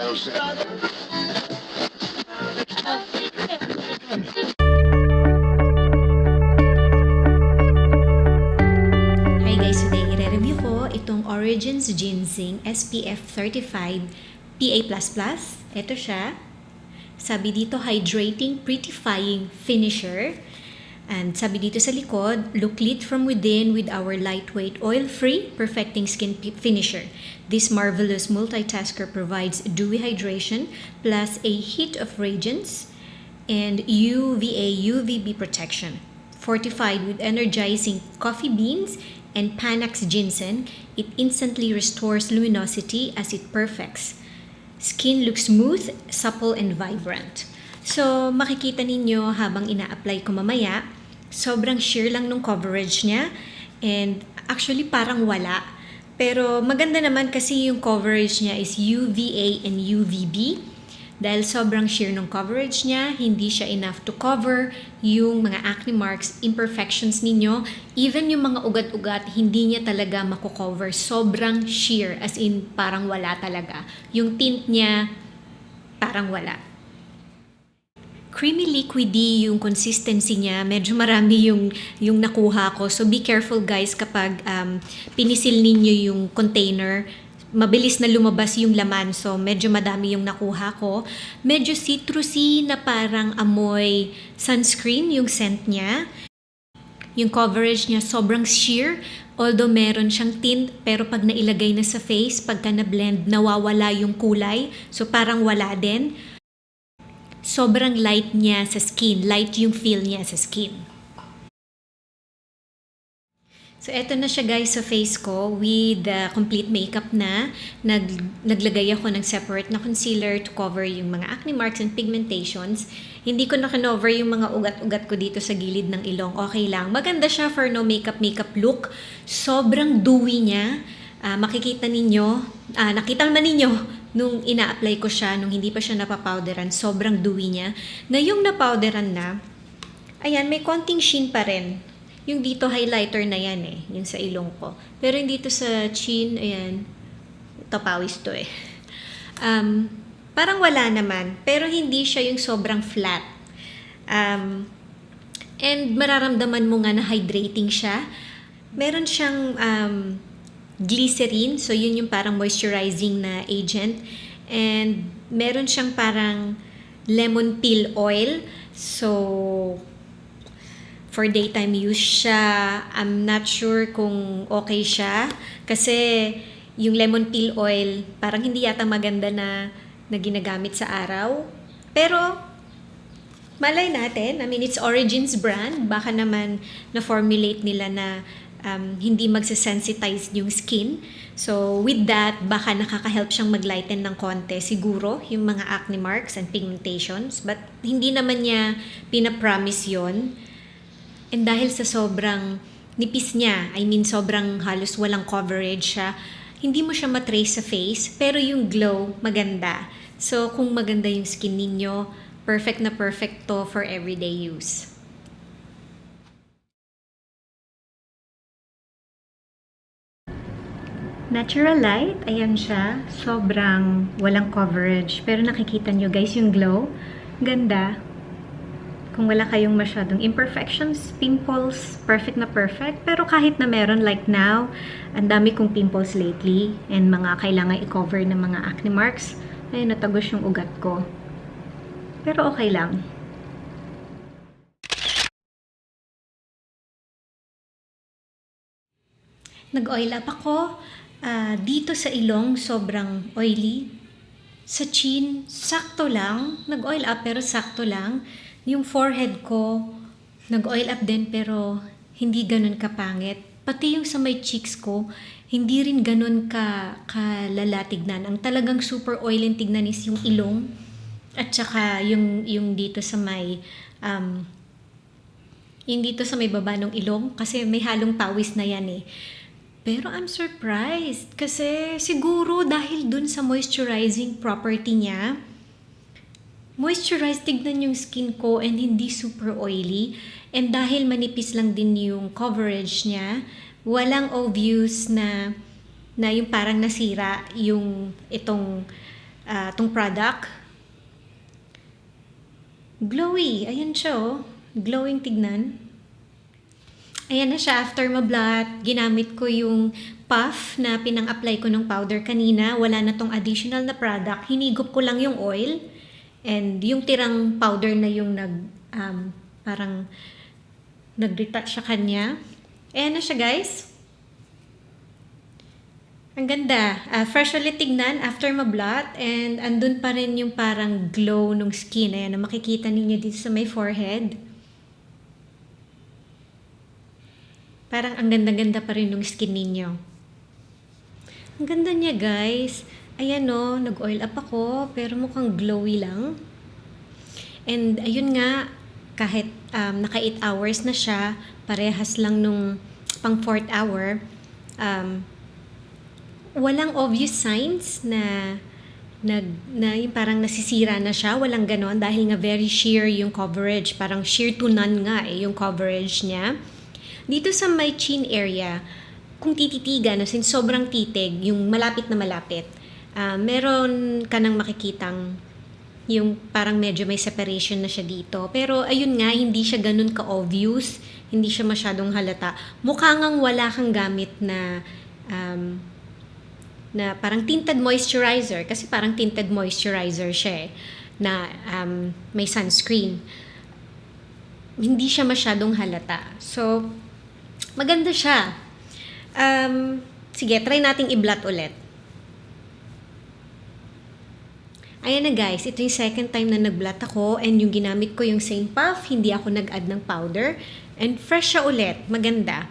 Hi guys, today i-review ko itong Ginzing SPF 35 PA++. Ito siya. Sabi dito, Hydrating Prettifying Finisher. And sabi dito sa likod, look lit from within with our lightweight, oil-free, perfecting skin finisher. This marvelous multitasker provides dewy hydration plus a heat of radiance and UVA/UVB protection. Fortified with energizing coffee beans and Panax ginseng, it instantly restores luminosity as it perfects. Skin looks smooth, supple, and vibrant. So, makikita ninyo habang ina-apply ko mamaya, sobrang sheer lang nung coverage niya. And actually, parang wala. Pero maganda naman kasi yung coverage niya is UVA and UVB. Dahil sobrang sheer nung coverage niya, hindi siya enough to cover yung mga acne marks, imperfections ninyo. Even yung mga ugat-ugat, hindi niya talaga mako-cover. Sobrang sheer, as in parang wala talaga. Yung tint niya, parang wala. Creamy liquidy yung consistency niya. Medyo marami yung nakuha ko. So be careful guys kapag pinisil ninyo yung container. Mabilis na lumabas yung laman. So medyo madami yung nakuha ko. Medyo citrusy na parang amoy sunscreen yung scent niya. Yung coverage niya sobrang sheer. Although meron siyang tint, pero pag nailagay na sa face, pagka na-blend, nawawala yung kulay. So parang wala din. Sobrang light niya sa skin. Light yung feel niya sa skin. So, eto na siya guys sa face ko with the complete makeup na. Naglagay ako ng separate na concealer to cover yung mga acne marks and pigmentations. Hindi ko na kinover yung mga ugat-ugat ko dito sa gilid ng ilong. Okay lang. Maganda siya for no makeup look. Sobrang dewy niya. Makikita ninyo, nakita naman ninyo nung ina-apply ko siya, nung hindi pa siya napapowderan, sobrang dewy niya. Na yung napowderan na, ayan, may konting sheen pa rin. Yung dito highlighter na yan eh, yung sa ilong ko. Pero yung dito sa chin, ayan, tapawis to eh. Parang wala naman, pero hindi siya yung sobrang flat. And mararamdaman mo nga na hydrating siya. Meron siyang glycerin, so yun yung parang moisturizing na agent. And meron siyang parang lemon peel oil. So, for daytime use siya. I'm not sure kung okay siya. Kasi yung lemon peel oil, parang hindi yata maganda na ginagamit sa araw. Pero, malay natin. I mean, it's Origins brand. Baka naman na-formulate nila na hindi magsasensitize yung skin. So, with that, baka nakaka-help siyang maglighten ng konti. Siguro, yung mga acne marks and pigmentations. But, hindi naman niya pinapromise yon. And dahil sa sobrang nipis niya, I mean sobrang halos walang coverage siya, hindi mo siya matrace sa face, pero yung glow, maganda. So kung maganda yung skin ninyo, perfect na perfect to for everyday use. Natural light, ayan siya. Sobrang walang coverage, pero nakikita nyo guys yung glow. Ganda. Kung wala kayong masyadong imperfections, pimples, perfect na perfect. Pero kahit na meron, like now, ang dami kong pimples lately and mga kailangan i-cover ng mga acne marks. Ay, natagos yung ugat ko. Pero okay lang. Nag-oil up ako. Dito sa ilong, sobrang oily. Sa chin, sakto lang. Nag-oil up pero sakto lang. Yung forehead ko, nag-oil up din pero hindi ganun kapangit. Pati yung sa may cheeks ko, hindi rin ganun kalala tignan. Ang talagang super oily tignan is yung ilong at saka yung dito sa may yung dito sa may baba ng ilong kasi may halong pawis na yan eh. Pero I'm surprised kasi siguro dahil dun sa moisturizing property niya, moisturized tignan yung skin ko and hindi super oily. And dahil manipis lang din yung coverage niya, walang obvious na yung parang nasira yung itong tong product. Glowy. Ayan siya, oh. Glowing tignan. Ayan na siya after ma-blot. Ginamit ko yung puff na pinang-apply ko ng powder kanina. Wala na tong additional na product. Hinigop ko lang yung oil. And yung tirang powder na yung parang nag-retouch sa kanya. Ayan na siya, guys. Ang ganda. Fresh ulit tignan after ma-blot. And andun pa rin yung parang glow ng skin. Ayan na makikita ninyo dito sa my forehead. Parang ang ganda-ganda pa rin ng skin ninyo. Ang ganda niya, guys. Ayan o, nag-oil up ako, pero mukhang glowy lang. And ayun nga, kahit naka 8 hours na siya, parehas lang nung pang 4th hour, walang obvious signs na yung parang nasisira na siya. Walang ganon dahil nga very sheer yung coverage. Parang sheer to none nga yung coverage niya. Dito sa my chin area, kung tititigan, since sobrang titig, yung malapit na malapit, meron ka nang makikitang yung parang medyo may separation na siya dito. Pero ayun nga, hindi siya ganun ka-obvious, hindi siya masyadong halata. Mukha ngang wala kang gamit na parang tinted moisturizer, kasi parang tinted moisturizer siya na may sunscreen. Hindi siya masyadong halata. So, maganda siya. Sige, try nating i-blot ulit. Ayan na, guys, ito yung second time na nag-blot ako and yung ginamit ko yung same puff, hindi ako nag-add ng powder. And fresh siya ulit, maganda.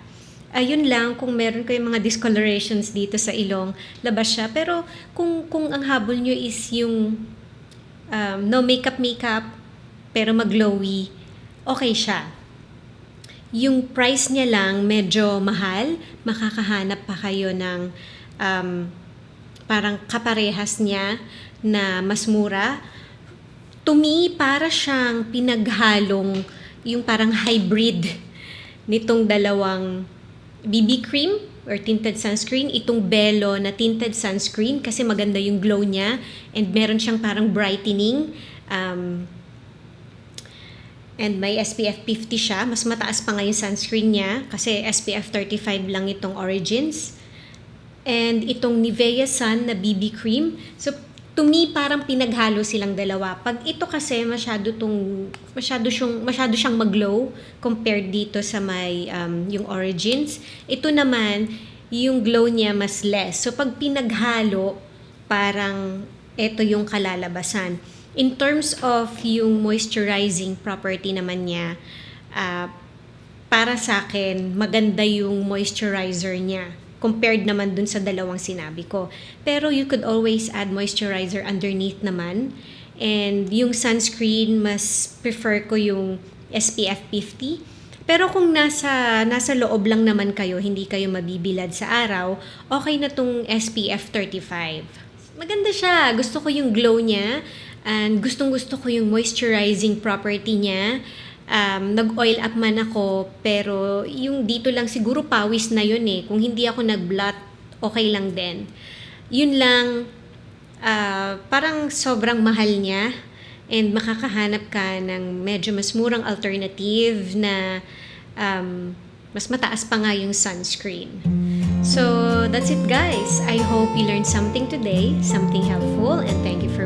Ayun lang, kung meron ko yung mga discolorations dito sa ilong, labas siya. Pero kung ang habol nyo is yung no makeup, pero mag-glowy, okay siya. Yung price niya lang medyo mahal, makakahanap pa kayo ng parang kaparehas niya na mas mura. To me, para siyang pinaghalong yung parang hybrid nitong dalawang BB cream or tinted sunscreen. Itong Bello na tinted sunscreen kasi maganda yung glow niya and meron siyang parang brightening. And may SPF 50 siya. Mas mataas pa nga yung sunscreen niya kasi SPF 35 lang itong Origins. And itong Nivea Sun na BB cream. So, to me, parang pinaghalo silang dalawa. Pag ito kasi, masyado siyang mag-glow compared dito sa may yung Origins. Ito naman, yung glow niya mas less. So, pag pinaghalo, parang ito yung kalalabasan. In terms of yung moisturizing property naman niya, para sa akin, maganda yung moisturizer niya compared naman dun sa dalawang sinabi ko. Pero you could always add moisturizer underneath naman. And yung sunscreen, mas prefer ko yung SPF 50. Pero kung nasa loob lang naman kayo, hindi kayo mabibilad sa araw, okay na tong SPF 35. Maganda siya. Gusto ko yung glow niya. And gustong-gusto ko yung moisturizing property niya. Nag-oil up man ako, pero yung dito lang siguro pawis na yun eh. Kung hindi ako nag-blot, okay lang din. Yun lang, parang sobrang mahal niya. And makakahanap ka ng medyo mas murang alternative na mas mataas pa nga yung sunscreen. So, that's it, guys. I hope you learned something today, something helpful, and thank you for